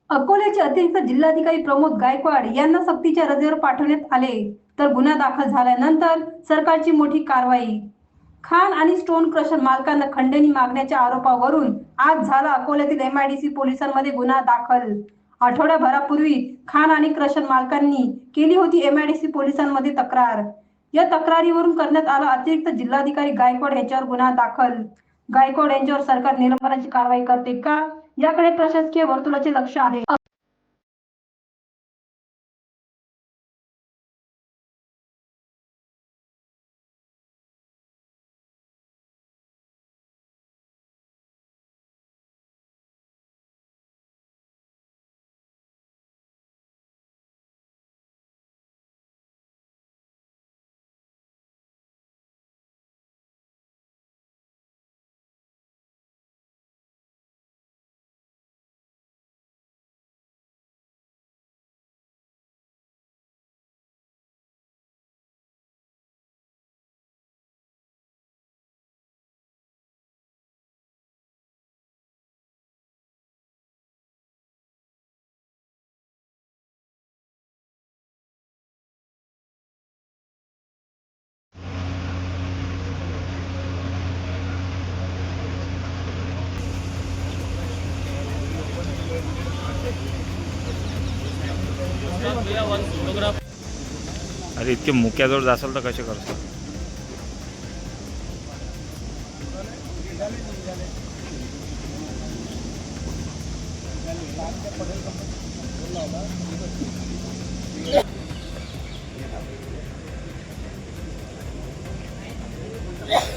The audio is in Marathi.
अकोल्याचे अतिरिक्त जिल्हाधिकारी प्रमोद गायकवाड यांना सक्तीच्या रजेवर पाठवण्यात आले, तर गुन्हा दाखल झाल्यानंतर सरकारची मोठी कारवाई. खाण आणि स्टोन क्रशर मालकांना खंडणी मागण्याच्या आरोपावरून आज झाला अकोल्यातील MIDC पोलिसांमध्ये गुन्हा दाखल. आठवड्याभरापूर्वी खाण आणि क्रशर मालकांनी केली होती MIDC पोलिसांमध्ये तक्रार. या तक्रारीवरून करण्यात आला अतिरिक्त जिल्हाधिकारी गायकवाड यांच्यावर गुन्हा दाखल. गायकवाड यांच्यावर सरकार निलंबनाची कारवाई करते का, याकडे प्रशासकीय वर्तुळाचे लक्ष आहे. अरे इतके मुक्याजवळ जासाल तर कसे करतो. Yeah.